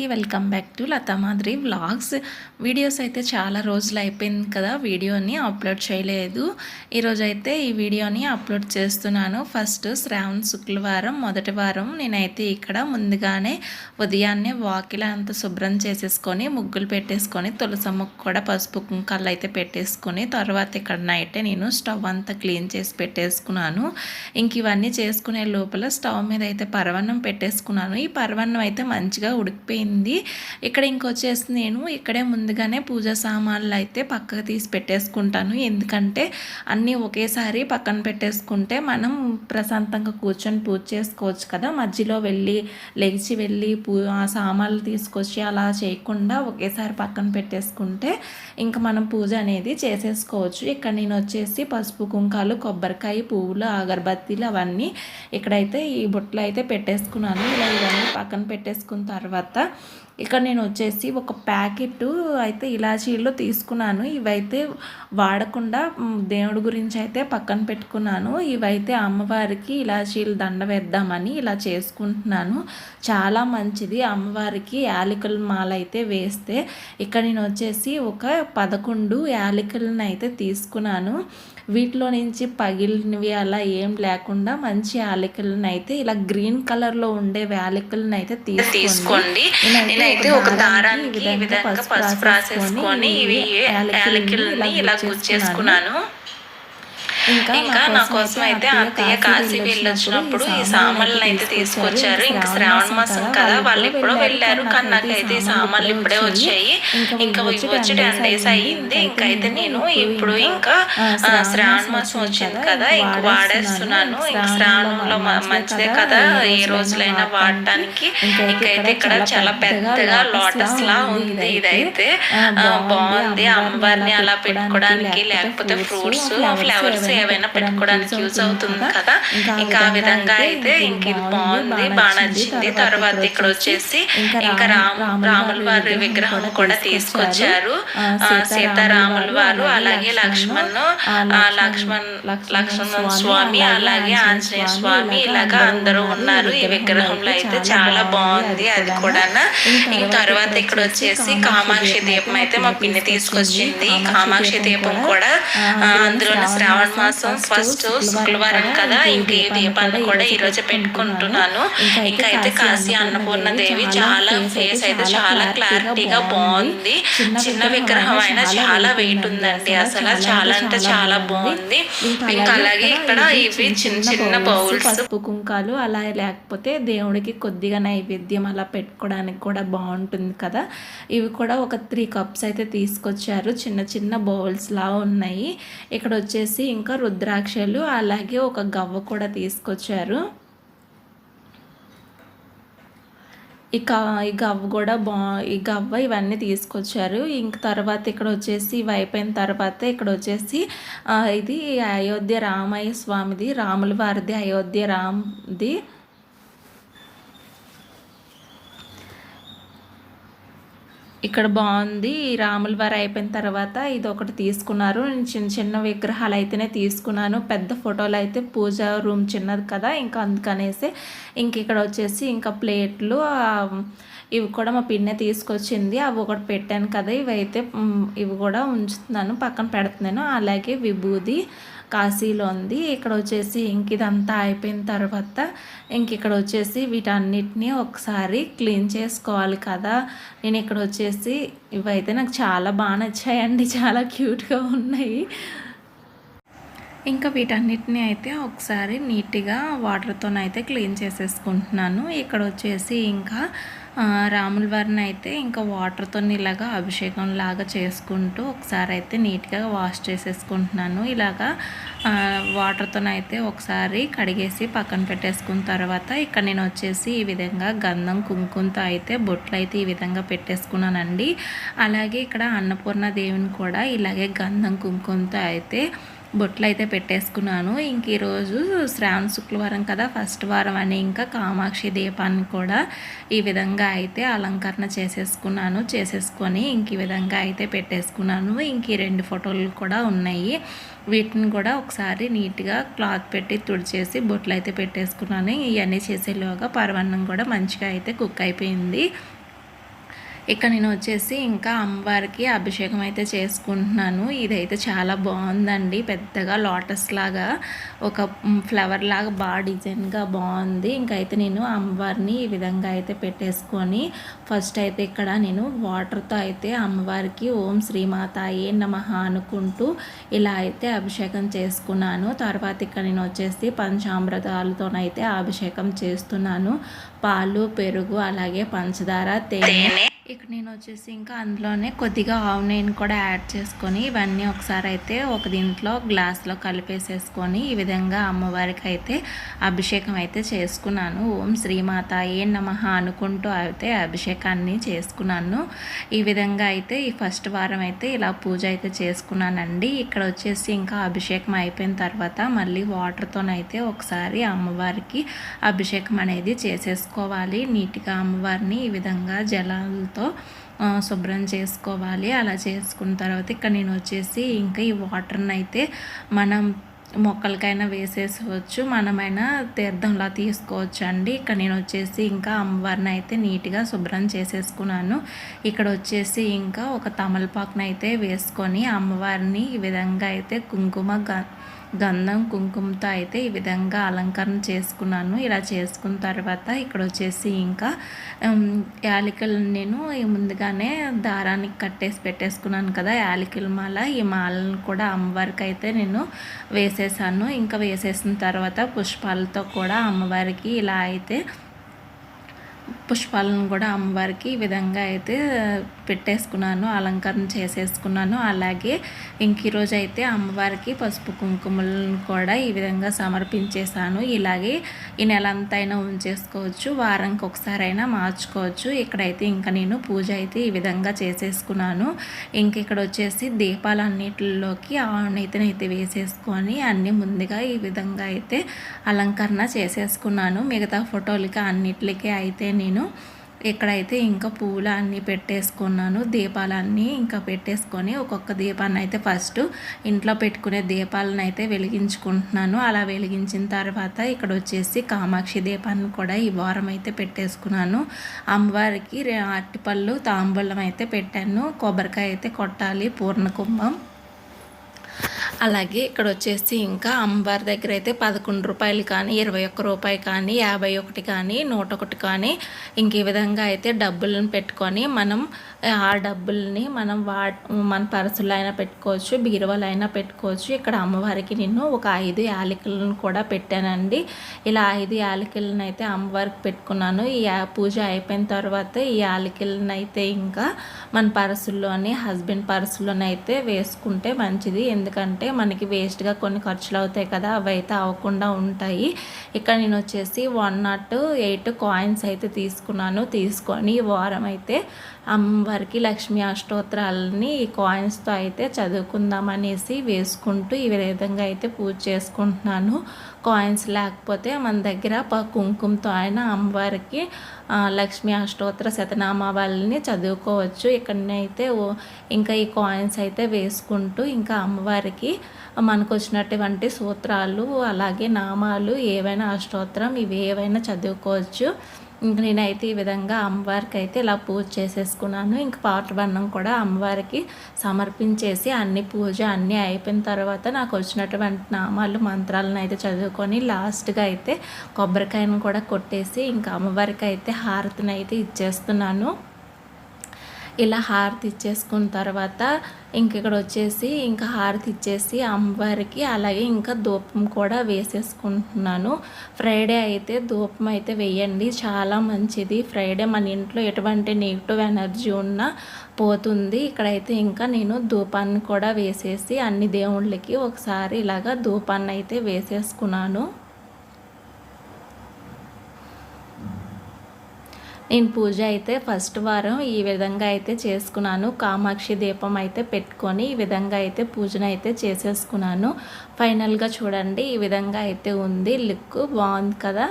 Welcome back to Latha Madhuri vlogs. Videos అయితే చాలా రోజులు అయిపోయింది కదా, వీడియోని అప్లోడ్ చేయలేదు. ఈరోజు అయితే ఈ వీడియోని అప్లోడ్ చేస్తున్నాను. ఫస్ట్ శ్రావణ శుక్రవారం మొదటి వారం నేనైతే ఇక్కడ ముందుగానే ఉదయాన్నే వాకిల అంతా శుభ్రం చేసేసుకొని ముగ్గులు పెట్టేసుకొని తులసమ్మకు కూడా పసుపు కుంకాలు అయితే పెట్టేసుకొని తర్వాత ఇక్కడ నైటే నేను స్టవ్ అంతా క్లీన్ చేసి పెట్టేసుకున్నాను. ఇంక ఇవన్నీ చేసుకునే లోపల స్టవ్ మీద అయితే పరవన్నం పెట్టేసుకున్నాను. ఈ పరవన్నం అయితే మంచిగా ఉడికిపోయింది. ఇక్కడ ఇంకొచ్చేసి నేను ఇక్కడే ముందుగానే పూజా సామాన్లు అయితే పక్కకు తీసి పెట్టేసుకుంటాను. ఎందుకంటే అన్నీ ఒకేసారి పక్కన పెట్టేసుకుంటే మనం ప్రశాంతంగా కూర్చొని పూజ చేసుకోవచ్చు కదా. మధ్యలో లేచి వెళ్ళి ఆ సామాన్లు తీసుకొచ్చి అలా చేయకుండా ఒకేసారి పక్కన పెట్టేసుకుంటే ఇంకా మనం పూజ అనేది చేసేసుకోవచ్చు. ఇక్కడ నేను వచ్చేసి పసుపు కుంకాలు, కొబ్బరికాయ, పువ్వులు, అగరబత్తీలు అవన్నీ ఇక్కడైతే ఈ బుట్టలు అయితే పెట్టేసుకున్నాను. ఇలా ఇవన్నీ పక్కన పెట్టేసుకున్న తర్వాత ఇక్కడ నేను వచ్చేసి ఒక ప్యాకెట్ అయితే ఇలాచీలు తీసుకున్నాను. ఇవైతే వాడకుండా దేవుడి గురించి అయితే పక్కన పెట్టుకున్నాను. ఇవైతే అమ్మవారికి ఇలాచీలు దండ వేద్దామని ఇలా చేసుకుంటున్నాను. చాలా మంచిది అమ్మవారికి యాలకుల మాల అయితే వేస్తే. ఇక్కడ నేను వచ్చేసి ఒక 11 యాలకులను అయితే తీసుకున్నాను. వీటిలో నుంచి పగిలినవి అలా ఏం లేకుండా మంచి యాలకులను అయితే ఇలా గ్రీన్ కలర్లో ఉండే యాలకులను అయితే తీసుకోండి. నేనైతే ఒక దారానికి ఈ విధంగా పసుపు రాసేసుకొని ఇవి యాలకులని ఇలా గుచ్చేసుకున్నాను. ఇంకా నా కోసం అయితే అత్తయ్య కాశీ వెళ్ళొచ్చినప్పుడు ఈ సామాన్లు అయితే తీసుకొచ్చారు. ఇంకా శ్రావణ మాసం కదా, వాళ్ళు ఎప్పుడో వెళ్ళారు, కానీ నాకైతే ఈ సామాన్లు ఇప్పుడే వచ్చాయి. ఇంకా వచ్చి 10 days అయ్యింది. ఇంకైతే నేను ఇప్పుడు ఇంకా శ్రావణ మాసం వచ్చింది కదా, ఇంక వాడేస్తున్నాను. ఇంకా శ్రావణంలో మంచిదే కదా ఏ రోజులైనా వాడటానికి. ఇంకైతే ఇక్కడ చాలా పెద్దగా లోటస్ లా ఉంది. ఇదైతే బాగుంది. అమ్మవారిని అలా పెట్టుకోవడానికి, లేకపోతే ఫ్రూట్స్, ఫ్లవర్స్ ఏవైనా పెట్టుకోవడానికి యూజ్ అవుతుంది కదా. ఇంకా ఆ విధంగా అయితే ఇంక ఇది బాగుంది, బాగా నచ్చింది. తర్వాత ఇక్కడ వచ్చేసి ఇంకా రాముల వారి విగ్రహం కూడా తీసుకొచ్చారు. సీతారాముల వారు, అలాగే లక్ష్మణ్ స్వామి, అలాగే ఆంజనేయ స్వామి, ఇలాగా అందరూ ఉన్నారు ఈ విగ్రహంలో. అయితే చాలా బాగుంది అది కూడా. ఇంక తర్వాత ఇక్కడ వచ్చేసి కామాక్షి దీపం అయితే మా పిన్ని తీసుకొచ్చింది. కామాక్షి దీపం కూడా అందులోని శ్రావణ మాసం ఫస్ట్ శుక్రవారం కదా, ఇంక ఈ దీపాన్ని కూడా ఈరోజు పెట్టుకుంటున్నాను. ఇంకా అయితే కాశీ అన్నపూర్ణ దేవి చాలా ఫేస్ అయితే చాలా క్లారిటీగా బాగుంది. చిన్న విగ్రహం అయినా చాలా వెయిట్ ఉందండి. అసలు చాలా అంటే చాలా బాగుంది. ఇంకా అలాగే ఇక్కడ ఇవి చిన్న బౌల్స్, పసుపు కుంకాలు అలా లేకపోతే దేవుడికి కొద్దిగా నైవేద్యం అలా పెట్టుకోవడానికి కూడా బాగుంటుంది కదా. ఇవి కూడా ఒక 3 cups అయితే తీసుకొచ్చారు. చిన్న బౌల్స్ లా ఉన్నాయి. ఇక్కడ వచ్చేసి ఇంకా రుద్రాక్షలు, అలాగే ఒక గవ్వ కూడా తీసుకొచ్చారు. ఈ గవ్వ కూడా ఈ గవ్వ ఇవన్నీ తీసుకొచ్చారు. ఇంక తర్వాత ఇక్కడ వచ్చేసి ఇవి అయిపోయిన తర్వాత ఇక్కడ వచ్చేసి ఇది అయోధ్య రామయ్య స్వామిది, రాముల వారిది, అయోధ్య రామ్ది. ఇక్కడ బాగుంది. రాముల వారు అయిపోయిన తర్వాత ఇది ఒకటి తీసుకున్నారు. నేను చిన్న విగ్రహాలు అయితేనే తీసుకున్నాను. పెద్ద ఫోటోలు అయితే పూజ రూమ్ చిన్నది కదా, ఇంకా అందుకనేసి ఇక్కడ వచ్చేసి ఇంకా ప్లేట్లు ఇవి కూడా మా పిన్నే తీసుకొచ్చింది. అవి ఒకటి పెట్టాను కదా, ఇవి కూడా ఉంచుతున్నాను, పక్కన పెడుతున్నాను. అలాగే విభూది కాశీలో ఉంది. ఇక్కడ వచ్చేసి ఇదంతా అయిపోయిన తర్వాత ఇక్కడ వచ్చేసి వీటన్నిటిని ఒకసారి క్లీన్ చేసుకోవాలి కదా. నేను ఇక్కడ వచ్చేసి ఇవైతే నాకు చాలా బాగా నచ్చాయండి, చాలా క్యూట్గా ఉన్నాయి. ఇంకా వీటన్నిటిని అయితే ఒకసారి నీట్గా వాటర్తోనైతే క్లీన్ చేసేసుకుంటున్నాను. ఇక్కడ వచ్చేసి ఇంకా రాముల వారిని అయితే ఇంకా వాటర్తో ఇలాగా అభిషేకం లాగా చేసుకుంటూ ఒకసారి అయితే నీట్గా వాష్ చేసేసుకుంటున్నాను. ఇలాగా వాటర్తోనైతే ఒకసారి కడిగేసి పక్కన పెట్టేసుకున్న తర్వాత ఇక్కడ నేను వచ్చేసి ఈ విధంగా గంధం కుంకుమతో అయితే బొట్లు అయితే ఈ విధంగా పెట్టేసుకున్నానండి. అలాగే ఇక్కడ అన్నపూర్ణ దేవుని కూడా ఇలాగే గంధం కుంకుమతో అయితే బొట్లు అయితే పెట్టేసుకున్నాను. ఇంక ఈరోజు శ్రావణ శుక్రవారం కదా, ఫస్ట్ వారం అని ఇంకా కామాక్షి దీపాన్ని కూడా ఈ విధంగా అయితే అలంకరణ చేసేసుకొని ఈ విధంగా అయితే పెట్టేసుకున్నాను. ఇంక ఈ 2 ఫోటోలు కూడా ఉన్నాయి. వీటిని కూడా ఒకసారి నీట్గా క్లాత్ పెట్టి తుడిచేసి బొట్లు అయితే పెట్టేసుకున్నాను. ఇవన్నీ చేసేలోగా పరవన్నం కూడా మంచిగా అయితే కుక్ అయిపోయింది. ఇక్కడ నేను వచ్చేసి ఇంకా అమ్మవారికి అభిషేకం అయితే చేసుకుంటున్నాను. ఇదైతే చాలా బాగుందండి. పెద్దగా లోటస్ లాగా ఒక ఫ్లవర్ లాగా బాగా డిజైన్గా బాగుంది. ఇంకైతే నేను అమ్మవారిని ఈ విధంగా అయితే పెట్టేసుకొని ఫస్ట్ అయితే ఇక్కడ నేను వాటర్తో అయితే అమ్మవారికి ఓం శ్రీమాతాయే నమః అనుకుంటూ ఇలా అయితే అభిషేకం చేసుకున్నాను. తర్వాత ఇక్కడ నేను వచ్చేసి పంచామృతాలతోనైతే అభిషేకం చేస్తున్నాను. పాలు, పెరుగు, అలాగే పంచదార, తేనె. ఇక్కడ నేను వచ్చేసి ఇంకా అందులోనే కొద్దిగా ఆవు నెయ్యిని కూడా యాడ్ చేసుకొని ఇవన్నీ ఒకసారి అయితే ఒక దీంట్లో గ్లాస్లో కలిపేసేసుకొని ఈ విధంగా అమ్మవారికి అయితే అభిషేకం అయితే చేసుకున్నాను. ఓం శ్రీమాతాయే నమః అనుకుంటూ అయితే అభిషేకాన్ని చేసుకున్నాను. ఈ విధంగా అయితే ఈ ఫస్ట్ వారం అయితే ఇలా పూజ అయితే చేసుకున్నానండి. ఇక్కడ వచ్చేసి ఇంకా అభిషేకం అయిపోయిన తర్వాత మళ్ళీ వాటర్తోనైతే ఒకసారి అమ్మవారికి అభిషేకం అనేది చేసేసుకోవాలి. నీట్గా అమ్మవారిని ఈ విధంగా జలాలతో శుభ్రం చేసుకోవాలి. అలా చేసుకున్న తర్వాత ఇక్కడ నేను వచ్చేసి ఇంకా ఈ వాటర్ని అయితే మనం మొక్కలకైనా వేసేసుకోవచ్చు, మనమైనా తీర్థంలా తీసుకోవచ్చు అండి. ఇక్కడ నేను వచ్చేసి ఇంకా అమ్మవారిని అయితే నీట్గా శుభ్రం చేసేసుకున్నాను. ఇక్కడ వచ్చేసి ఇంకా ఒక తమలపాకుని అయితే వేసుకొని అమ్మవారిని ఈ విధంగా అయితే గంధం కుంకుమతో అయితే ఈ విధంగా అలంకరణ చేసుకున్నాను. ఇలా చేసుకున్న తర్వాత ఇక్కడ వచ్చేసి ఇంకా యాలకులు నేను ముందుగానే దారానికి కట్టేసి పెట్టేసుకున్నాను కదా యాలకుల మాల. ఈ మాలను కూడా అమ్మవారికి అయితే నేను వేసేసాను. ఇంకా వేసేసిన తర్వాత పుష్పాలతో కూడా అమ్మవారికి ఇలా అయితే పుష్పాలను కూడా అమ్మవారికి ఈ విధంగా అయితే పెట్టేసుకున్నాను, అలంకరణ చేసేసుకున్నాను. అలాగే ఇంక ఈరోజు అయితే అమ్మవారికి పసుపు కుంకుమలను కూడా ఈ విధంగా సమర్పించేశాను. ఇలాగే ఈ నెల అంతా అయినా ఉంచేసుకోవచ్చు, వారానికి ఒకసారి అయినా మార్చుకోవచ్చు. ఇక్కడైతే ఇంకా నేను పూజ అయితే ఈ విధంగా చేసేసుకున్నాను. ఇంక ఇక్కడ వచ్చేసి దీపాలన్నిటిలోకి ఆవునైతే వేసేసుకొని అన్నీ ముందుగా ఈ విధంగా అయితే అలంకరణ చేసేసుకున్నాను. మిగతా ఫోటోలకి అన్నిటికీ అయితే నేను ఇక్కడైతే ఇంకా పూలు అన్నీ పెట్టేసుకున్నాను. దీపాలన్నీ ఇంకా పెట్టేసుకొని ఒక్కొక్క దీపాన్ని అయితే ఫస్ట్ ఇంట్లో పెట్టుకునే దీపాలను అయితే వెలిగించుకుంటున్నాను. అలా వెలిగించిన తర్వాత ఇక్కడ వచ్చేసి కామాక్షి దీపాన్ని కూడా ఈ వారం అయితే పెట్టేసుకున్నాను. అమ్మవారికి అరటిపళ్ళు తాంబూలం అయితే పెట్టాను. కొబ్బరికాయ అయితే కొట్టాలి, పూర్ణ కుంభం. అలాగే ఇక్కడ వచ్చేసి ఇంకా అమ్మవారి దగ్గర అయితే 11 రూపాయలు కానీ 21 రూపాయి కానీ 51 కానీ 101 కానీ ఇంక ఈ విధంగా అయితే డబ్బులను పెట్టుకొని మనం ఆ డబ్బుల్ని మనం మన పర్సులో అయినా పెట్టుకోవచ్చు, బీరువాలో అయినా పెట్టుకోవచ్చు. ఇక్కడ అమ్మవారికి నేను ఒక 5 యాలకులను కూడా పెట్టానండి. ఇలా 5 యాలకులను అయితే అమ్మవారికి పెట్టుకున్నాను. ఈ పూజ అయిపోయిన తర్వాత ఈ యాలకులను అయితే ఇంకా మన పర్సుల్లోని హస్బెండ్ పర్సులోనైతే వేసుకుంటే మంచిది. ఎందుకంటే మనకి వేస్ట్గా కొన్ని ఖర్చులు అవుతాయి కదా, అవి అయితే అవ్వకుండా ఉంటాయి. ఇక్కడ నేను వచ్చేసి 108 కాయిన్స్ అయితే తీసుకొని ఈ వారం అయితే అమ్మవారికి లక్ష్మీ అష్టోత్తరాలని ఈ కాయిన్స్తో అయితే చదువుకుందామనేసి వేసుకుంటూ ఈ విధంగా అయితే పూజ చేసుకుంటున్నాను. కాయిన్స్ లేకపోతే మన దగ్గర కుంకుమతో అయినా అమ్మవారికి లక్ష్మీ అష్టోత్తర శతనామావళిని చదువుకోవచ్చు. ఇక్కడనైతే ఇంకా ఈ కాయిన్స్ అయితే వేసుకుంటూ ఇంకా అమ్మవారికి మనకు వచ్చినటువంటి సూత్రాలు అలాగే నామాలు ఏవైనా అష్టోత్తరం ఇవి ఏవైనా చదువుకోవచ్చు. ఇంక నేనైతే ఈ విధంగా అమ్మవారికి అయితే ఇలా పూజ చేసేసుకున్నాను. ఇంక పాటబన్నం కూడా అమ్మవారికి సమర్పించేసి అన్ని పూజ అన్నీ అయిపోయిన తర్వాత నాకు వచ్చినటువంటి నామాలు మంత్రాలను అయితే చదువుకొని లాస్ట్గా అయితే కొబ్బరికాయను కూడా కొట్టేసి ఇంకా అమ్మవారికి అయితే హారతిని అయితే ఇచ్చేస్తున్నాను. ఇలా హారతి ఇచ్చేసుకున్న తర్వాత ఇక్కడ వచ్చేసి ఇంకా హారతి ఇచ్చేసి అమ్మవారికి అలాగే ఇంకా ధూపం కూడా వేసేసుకుంటున్నాను. ఫ్రైడే అయితే ధూపం అయితే వేయండి, చాలా మంచిది. ఫ్రైడే మన ఇంట్లో ఎటువంటి నెగిటివ్ ఎనర్జీ ఉన్నా పోతుంది. ఇక్కడైతే ఇంకా నేను ధూపాన్ని కూడా వేసేసి అన్ని దేవుళ్ళకి ఒకసారి ఇలాగా ధూపాన్ని అయితే వేసేసుకున్నాను. నేను పూజ అయితే ఫస్ట్ వారం ఈ విధంగా అయితే చేసుకున్నాను. కామాక్షి దీపం అయితే పెట్టుకొని ఈ విధంగా అయితే పూజను అయితే చేసేసుకున్నాను. ఫైనల్గా చూడండి ఈ విధంగా అయితే ఉంది, లుక్ బాగుంది కదా.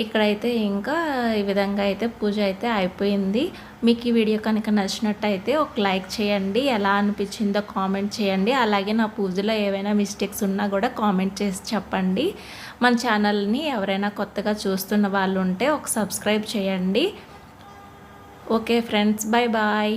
ఇక్కడైతే ఇంకా ఈ విధంగా అయితే పూజ అయితే అయిపోయింది. మీకు ఈ వీడియో కనుక నచ్చినట్టయితే ఒక లైక్ చేయండి, ఎలా అనిపించిందో కామెంట్ చేయండి. అలాగే నా పూజలో ఏవైనా మిస్టేక్స్ ఉన్నా కూడా కామెంట్ చేసి చెప్పండి. మన ఛానల్ని ఎవరైనా కొత్తగా చూస్తున్న వాళ్ళు ఉంటే ఒక సబ్స్క్రైబ్ చేయండి. Okay friends, bye bye.